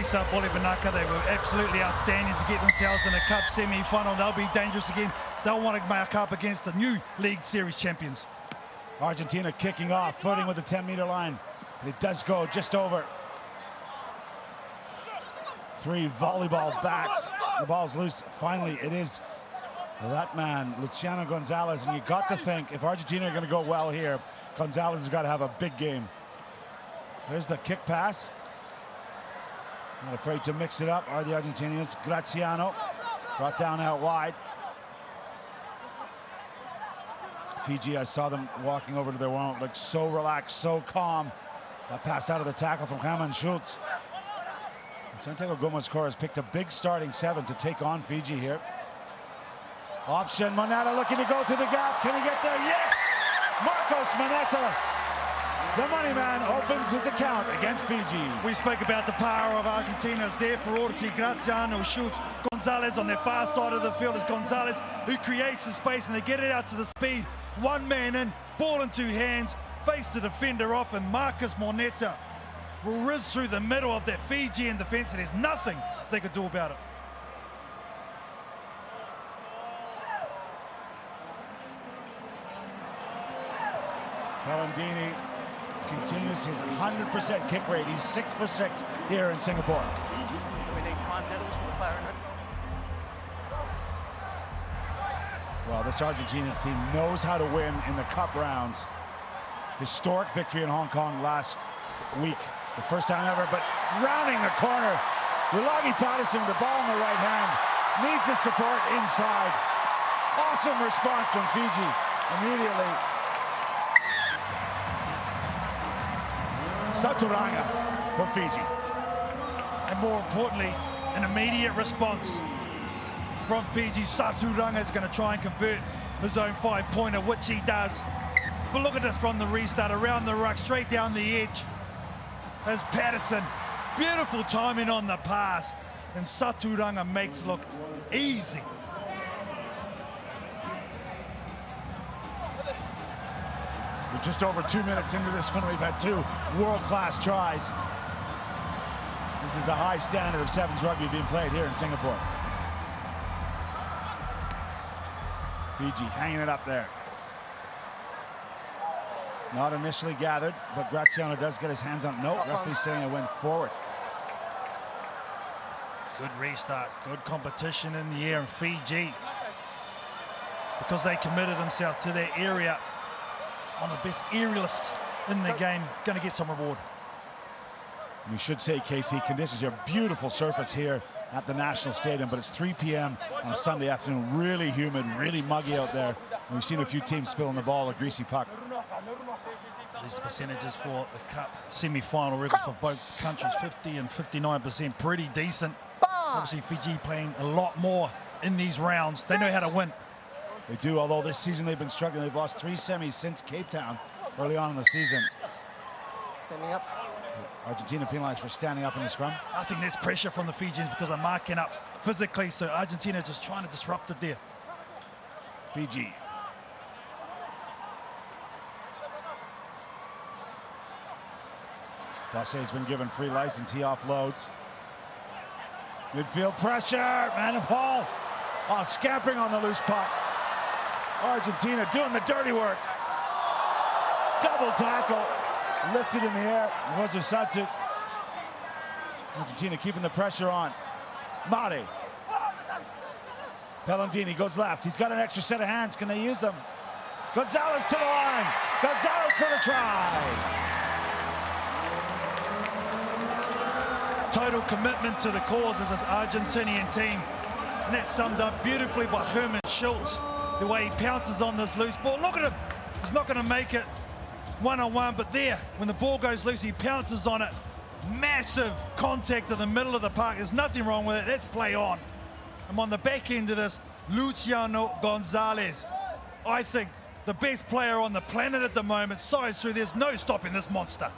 Mesa, Bolivanaka, they were absolutely outstanding to get themselves in a cup semi-final. They'll be dangerous again. They'll want to mark up against the new League Series champions. Argentina kicking off, flirting with the 10-meter line. And it does go just over. 3 volleyball bats. The ball's loose. Finally, it is that man, Luciano Gonzalez. And you got to think, if Argentina are going to go well here, Gonzalez has got to have a big game. There's the kick pass. Not afraid to mix it up, are the Argentinians. Graziano brought down out wide. Fiji, I saw them walking over to their warm-up, like so relaxed, so calm. That pass out of the tackle from Herman Schultz. Santiago Gomez-Cora has picked a big starting 7 to take on Fiji here. Option, Moneta looking to go through the gap. Can he get there? Yes! Marcos Moneta, the money man, opens his account against Fiji. We spoke about the power of Argentina. It's there for all to see. Graziano, Schultz, Gonzalez on their far side of the field. It's Gonzalez who creates the space, and they get it out to the speed. One man in, ball in 2 hands, face the defender off, and Marcos Moneta will whiz through the middle of that Fijian defense, and there's nothing they could do about it. Pellandini continues his 100% kick rate. He's 6 for 6 here in Singapore. Do we need time medals for the player? Well, this Argentina team knows how to win in the cup rounds. Historic victory in Hong Kong last week. The first time ever, but rounding the corner. Wilagi Patterson with the ball in the right hand. Needs the support inside. Awesome response from Fiji immediately. Saturanga for Fiji. And more importantly, an immediate response from Fiji. Saturanga is going to try and convert his own 5-pointer, which he does. But look at this from the restart, around the ruck, straight down the edge. As Patterson, beautiful timing on the pass, and Saturanga makes it look easy. We're just over 2 minutes into this one. We've had 2 world-class tries. This is a high standard of sevens rugby being played here in Singapore. Fiji hanging it up there. Not initially gathered, but Graziano does get his hands on it. No, referee saying it went forward. Good restart, good competition in the air, and Fiji, because they committed themselves to their area, one of the best aerialists in the game, going to get some reward. We should say, KT, conditions here, beautiful surface here at the National Stadium, but it's 3 p.m. on a Sunday afternoon, really humid, really muggy out there. And we've seen a few teams spilling the ball, a greasy puck. These percentages for the Cup semi-final records for both countries, 50 and 59%, pretty decent. Obviously, Fiji playing a lot more in these rounds. They know how to win. They do, although this season they've been struggling. They've lost 3 semis since Cape Town early on in the season. Standing up. Argentina penalized for standing up in the scrum. I think there's pressure from the Fijians because they're marking up physically, so Argentina just trying to disrupt it there. Fiji. Basse's been given free license. He offloads. Midfield pressure. Man and Paul. Oh, scampering on the loose puck. Argentina doing the dirty work. Double tackle. Lifted in the air. It was Usatsu. Argentina keeping the pressure on. Mare. Pellandini goes left. He's got an extra set of hands. Can they use them? Gonzalez to the line. Gonzalez for the try. Total commitment to the cause as this Argentinian team. And that's summed up beautifully by Herman Schultz. The way he pounces on this loose ball. Look at him. He's not going to make it one-on-one, but there, when the ball goes loose, he pounces on it. Massive contact in the middle of the park. There's nothing wrong with it. Let's play on. I'm on the back end of this, Luciano Gonzalez. I think the best player on the planet at the moment. Size through, there's no stopping this monster.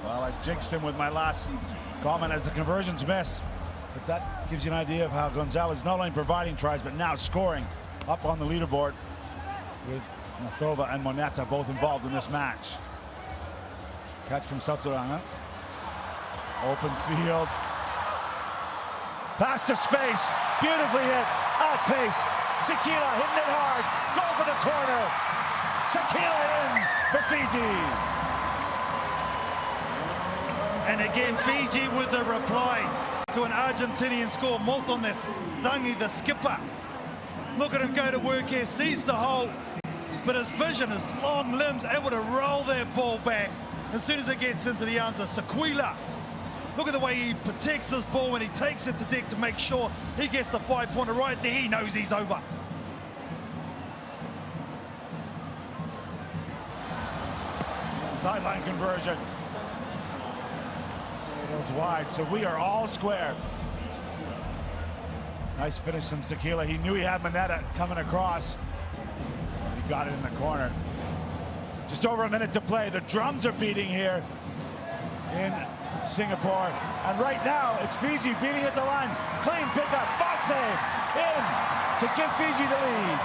Well, I jinxed him with my last comment as the conversions missed. But that gives you an idea of how Gonzalez not only providing tries, but now scoring up on the leaderboard with Mathova and Moneta both involved in this match. Catch from Sauturanga. Open field. Pass to space. Beautifully hit. At pace. Sakila hitting it hard. Goal for the corner. Sakila in for Fiji. And again, Fiji with a reply to an Argentinian score. Moth on this. Dangi, the skipper. Look at him go to work here. Sees the hole. But his vision, his long limbs, able to roll that ball back as soon as it gets into the arms of Sakila. Look at the way he protects this ball when he takes it to deck to make sure he gets the 5-pointer right there. He knows he's over. Sideline conversion. Sails wide, so we are all square. Nice finish from Sakila. He knew he had Manetta coming across. He got it in the corner. Just over a minute to play. The drums are beating here in Singapore. And right now, it's Fiji beating at the line. Clean pickup. Bosse in to give Fiji the lead.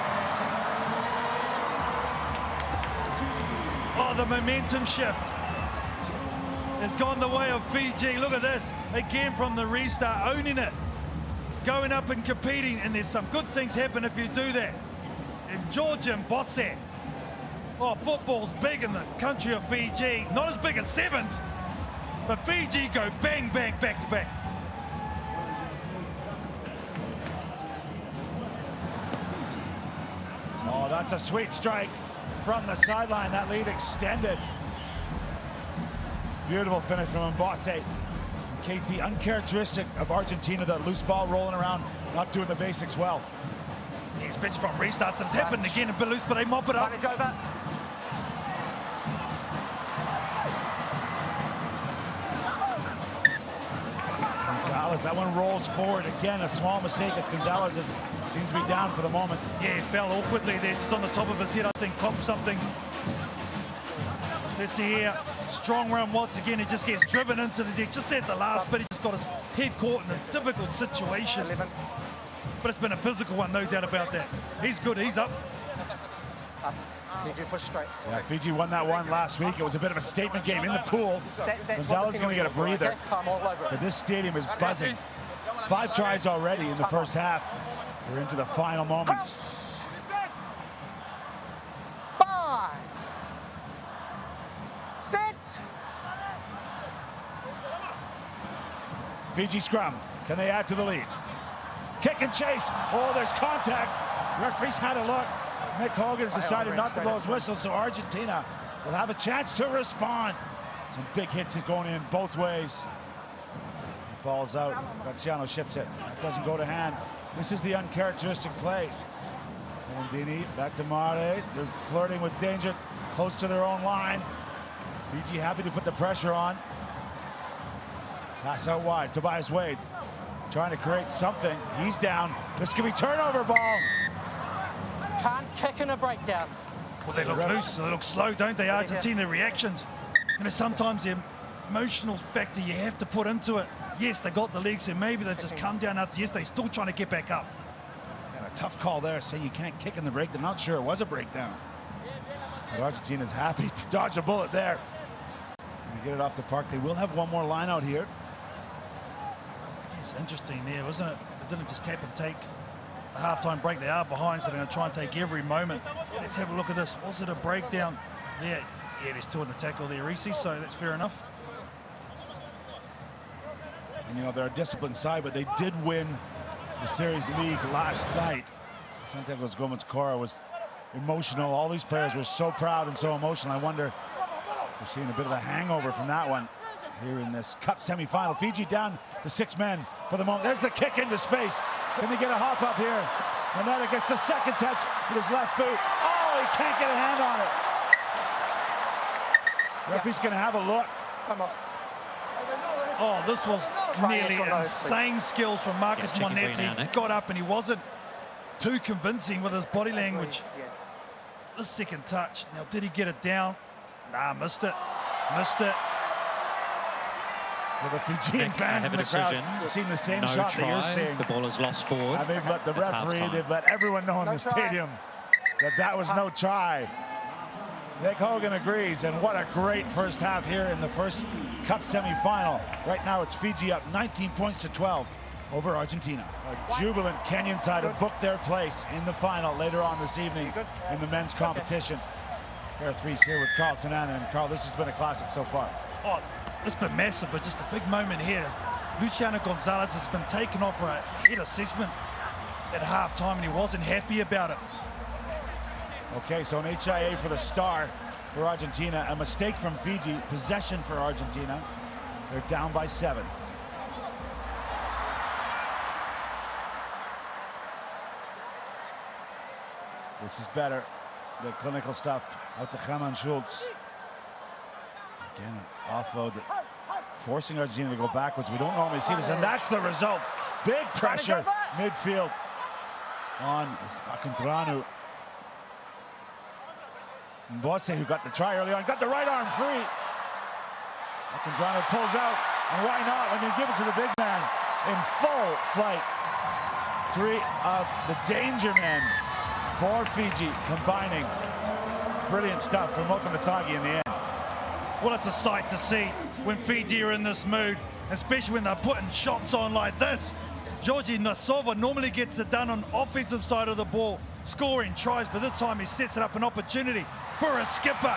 Oh, the momentum shift has gone the way of Fiji. Look at this. Again from the restart, owning it. Going up and competing. And there's some good things happen if you do that. And Georgian Bosse. Oh, football's big in the country of Fiji. Not as big as Sevens. But Fiji go bang, bang, back to back. Oh, that's a sweet strike from the sideline. That lead extended. Beautiful finish from Bosse. KT, uncharacteristic of Argentina, that loose ball rolling around, not doing the basics well. He's pitched from restarts, and it's happened again in Belarus, but they mop it up. Over. Gonzalez, that one rolls forward. Again, a small mistake. It's Gonzalez seems to be down for the moment. Yeah, he fell awkwardly there, just on the top of his head, I think, popped something. Let's see here, strong run once again, he just gets driven into the deck, just at the last bit, he just got his head caught in a difficult situation. 11. But it's been a physical one, no doubt about that. He's good, he's up. Fiji push straight. Yeah, Fiji won that one last week. It was a bit of a statement game in the pool. Gonzalez is going to get a breather. Okay? Calm all over it. But this stadium is buzzing. 5 tries already in the first half. We're into the final moments. 5. Set. Fiji scrum. Can they add to the lead? Kick and chase. Oh, there's contact. Referee's had a look. Mick Hogan has decided not to blow his whistle, so Argentina will have a chance to respond. Some big hits is going in both ways. Ball's out. Graziano ships it. That doesn't go to hand. This is the uncharacteristic play. Dini back to Mare. They're flirting with danger close to their own line. Fiji happy to put the pressure on. Pass out wide. Tobias Wade trying to create something. He's down. This could be turnover ball. Can't kick in a breakdown. Well, they look loose, they look slow, don't they, Argentina, reactions. You know, sometimes the emotional factor you have to put into it. Yes, they got the legs, and maybe they've just come down after. Yes, they're still trying to get back up. And a tough call there, saying you can't kick in the break. They're not sure it was a breakdown. But Argentina's happy to dodge a bullet there. And get it off the park. They will have one more line out here. It's interesting there, wasn't it? They didn't just tap and take a halftime break. They are behind, so they're going to try and take every moment. Let's have a look at this. Was it a breakdown there? Yeah, there's 2 in the tackle there, Reese, so that's fair enough. And, you know, they're a disciplined side, but they did win the Series League last night. Santiago Gomez-Cora was emotional. All these players were so proud and so emotional. I wonder if we're seeing a bit of a hangover from that one here in this Cup semifinal. Fiji down to 6 men for the moment. There's the kick into space. Can they get a hop up here? And then it gets the second touch with his left boot. Oh, he can't get a hand on it. Referee's going to have a look. Come on. Oh, this was nearly insane skills from Marcus Monetti. He got up and he wasn't too convincing with his body language. The second touch. Now, did he get it down? Nah, missed it. Missed it. Well, the Fijian fans in the crowd have seen the same shot that you're seeing. The ball is lost forward. And they've let the referee, they've let everyone know in the stadium that that was no try. Nick Hogan agrees, and what a great first half here in the first Cup semi-final. Right now it's Fiji up 19 points to 12 over Argentina. A jubilant Kenyan side have booked their place in the final later on this evening in the men's competition. Pair of threes here with Carl Tanana, and Carl, this has been a classic so far. Oh, it's been massive, but just a big moment here. Luciano Gonzalez has been taken off for a head assessment at halftime, and he wasn't happy about it. Okay, so an HIA for the star for Argentina. A mistake from Fiji, possession for Argentina. They're down by 7. This is better. The clinical stuff out to Herman Schultz. Again, an offload that forcing Argentina to go backwards. We don't normally see this, and that's the result. Big pressure midfield on Fakuntranu. Mbose, who got the try early on, got the right arm free. Fakuntranu pulls out, and why not when you give it to the big man in full flight. 3 of the danger men for Fiji combining. Brilliant stuff from Motonatagi in the end. Well, it's a sight to see when Fiji are in this mood, especially when they're putting shots on like this. Georgi Nasova normally gets it done on offensive side of the ball, scoring tries, but this time he sets it up an opportunity for a skipper.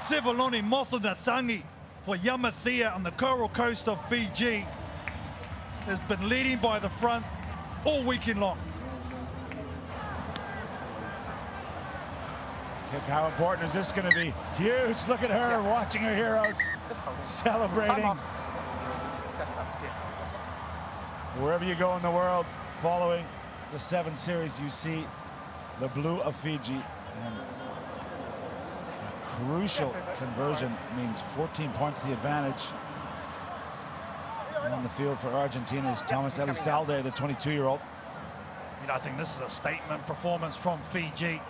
Sevaloni Motonatagi for Yamathea on the coral coast of Fiji has been leading by the front all weekend long. How important is this going to be? Huge. Look at her watching her heroes celebrating. Wherever you go in the world, following the 7 series, you see the blue of Fiji. And a crucial conversion means 14 points the advantage. And on the field for Argentina is Thomas Elizalde, the 22-year-old. You know, I think this is a statement performance from Fiji,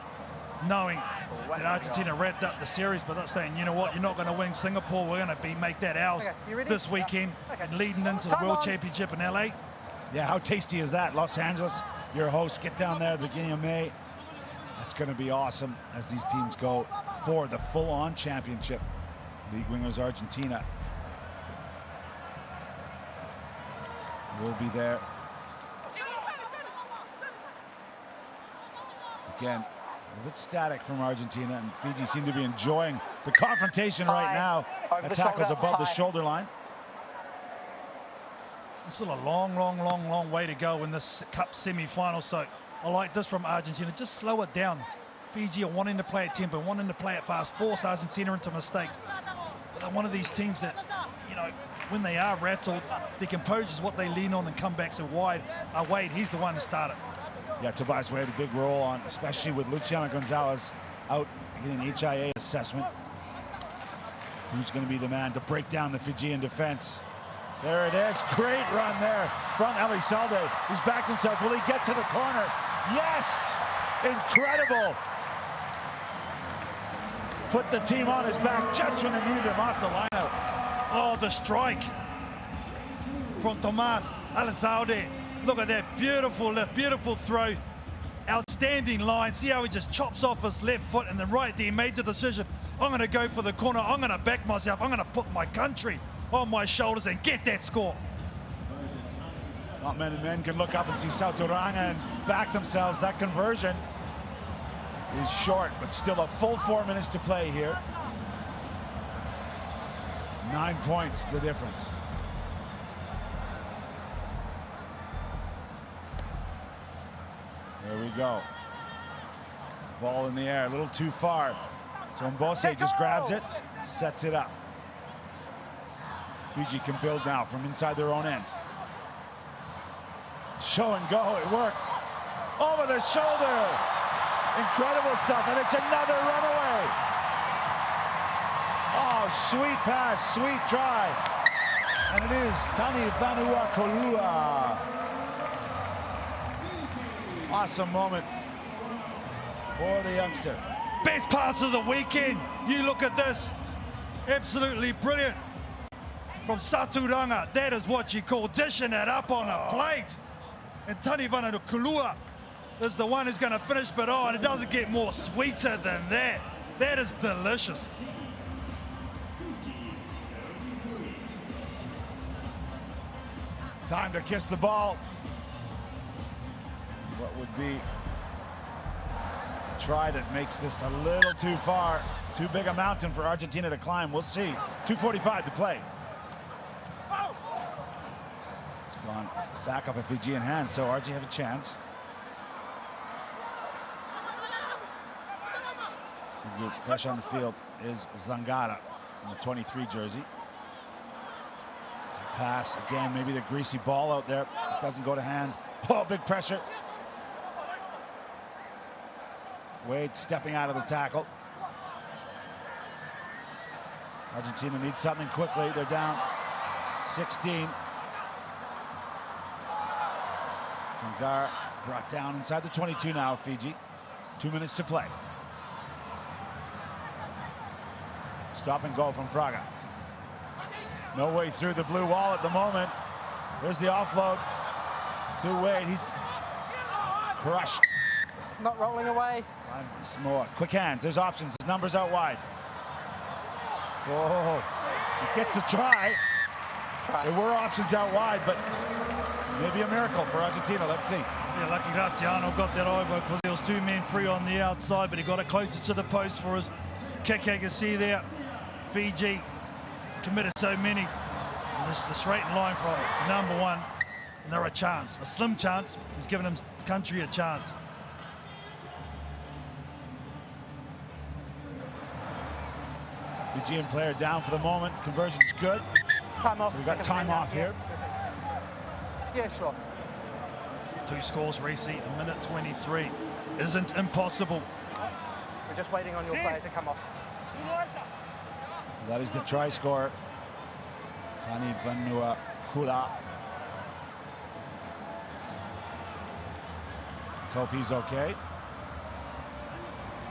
knowing that Argentina wrapped up the series, but that's saying, you know what, you're not going to win Singapore, we're going to make that ours this weekend, and leading into the World Championship in LA. Yeah, how tasty is that? Los Angeles, your host, get down there at the beginning of May. That's going to be awesome as these teams go for the full-on championship. League winners Argentina will be there. Again, a bit static from Argentina, and Fiji seem to be enjoying the confrontation right now. That tackle's above the shoulder line. It's still a long way to go in this Cup semi-final, so I like this from Argentina. Just slow it down. Fiji are wanting to play at tempo, wanting to play it fast, force Argentina into mistakes. But they're one of these teams that, you know, when they are rattled, their composure is what they lean on and come back. So Wade, he's the one who started. Yeah, Tobias Wade, a big role on, especially with Luciano Gonzalez out getting an HIA assessment. Who's going to be the man to break down the Fijian defense? There it is. Great run there from Elizalde. He's backed himself. Will he get to the corner? Yes! Incredible! Put the team on his back just when they needed him off the lineout. Oh, the strike from Tomas Elizalde. Look at that beautiful lift, beautiful throw. Outstanding line. See how he just chops off his left foot, and then right there he made the decision. I'm going to go for the corner. I'm going to back myself. I'm going to put my country on my shoulders and get that score. Not many men can look up and see Sautoranga and back themselves. That conversion is short, but still a full 4 minutes to play here. 9 points, the difference. There we go. Ball in the air, a little too far. So Mbose just grabs it, sets it up. Fiji can build now from inside their own end. Show and go, it worked. Over the shoulder. Incredible stuff, and it's another runaway. Oh, sweet pass, sweet try. And it is Tani Vanua Kolua. Awesome moment for the youngster. Best pass of the weekend. You look at this. Absolutely brilliant. From Saturanga, that is what you call dishing it up on a plate. And Tani Vanua Kolua is the one who's going to finish, but oh, and it doesn't get more sweeter than that. That is delicious. Time to kiss the ball. What would be a try that makes this a little too far, too big a mountain for Argentina to climb. We'll see. 2:45 to play. It's gone back off a Fijian hand, so Argie have a chance. Fresh on the field is Zangara in the 23 jersey. Pass again, maybe the greasy ball out there. Doesn't go to hand. Oh, big pressure. Wade stepping out of the tackle. Argentina needs something quickly. They're down 16. Zangara brought down inside the 22 now, Fiji. 2 minutes to play. Stop and go from Fraga. No way through the blue wall at the moment. There's the offload to Wade. He's crushed. Not rolling away. Samoa. Quick hands. There's options. His numbers out wide. Oh, he gets the try. There were options out wide, but maybe a miracle for Argentina. Let's see. Yeah, lucky Graziano got that over because there was 2 men free on the outside, but he got it closer to the post for his kick. You can see there, Fiji committed so many. And this is a straight line from number 1. And they're a chance, a slim chance. He's given him country a chance. Fijian player down for the moment. Conversion's good. Time off. So we've got time off here. Yeah, sure. 2 scores, Reese, a minute 23. Isn't impossible. We're just waiting on your player to come off. That is the try scorer. Tani Vanua Kula. Let's hope he's okay.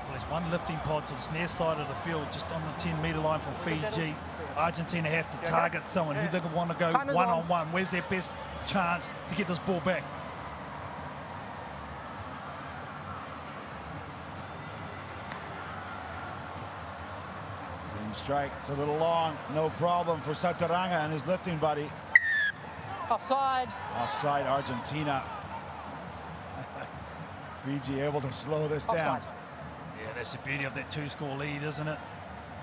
Well, there's one lifting pod to the near side of the field, just on the 10-meter line for Fiji. Argentina have to target someone who they want to go one-on-one. Where's their best chance to get this ball back? Strike, it's a little long, no problem for Sataranga and his lifting buddy. Offside. Offside, Argentina. Fiji able to slow this down. Yeah, that's the beauty of that 2-score lead, isn't it?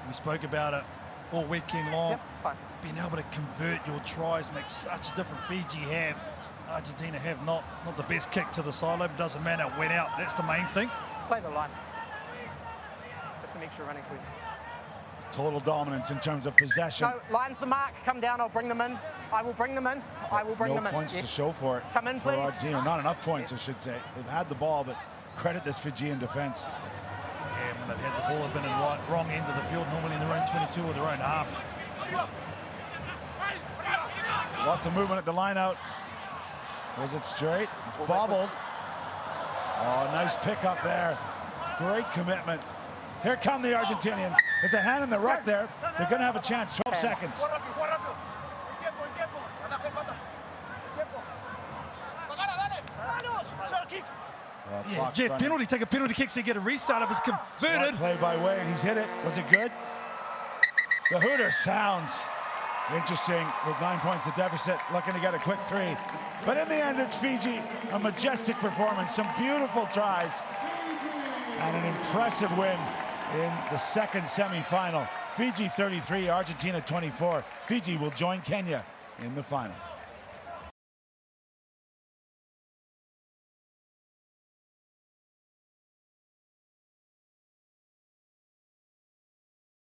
We spoke about it all weekend long. Yep, fine. Being able to convert your tries makes such a difference. Fiji have, Argentina have not the best kick to the sideline, but doesn't matter, it went out. That's the main thing. Play the line. Just to make sure running through. Total dominance in terms of possession. No, line's the mark. Come down, I'll bring them in. I will bring them in. I will bring them in. No points to show for it. Come in, please. Argentina. Not enough points, I should say. They've had the ball, but credit this Fijian defense. Yeah, when they've had the ball, they've been in the wrong end of the field, normally in their own 22 or their own half. Lots of movement at the line out. Was it straight? It's bobbled. Oh, nice pick up there. Great commitment. Here come the Argentinians. There's a hand in the ruck there. They're going to have a chance. 12 seconds. Yeah, Jeff, penalty. Take a penalty kick so you get a restart if it's converted. Smart play by Wade. He's hit it. Was it good? The Hooter sounds interesting with 9 points of deficit, looking to get a quick 3. But in the end, it's Fiji. A majestic performance. Some beautiful tries. And an impressive win in the second semi-final. Fiji 33, Argentina 24. Fiji will join Kenya in the final.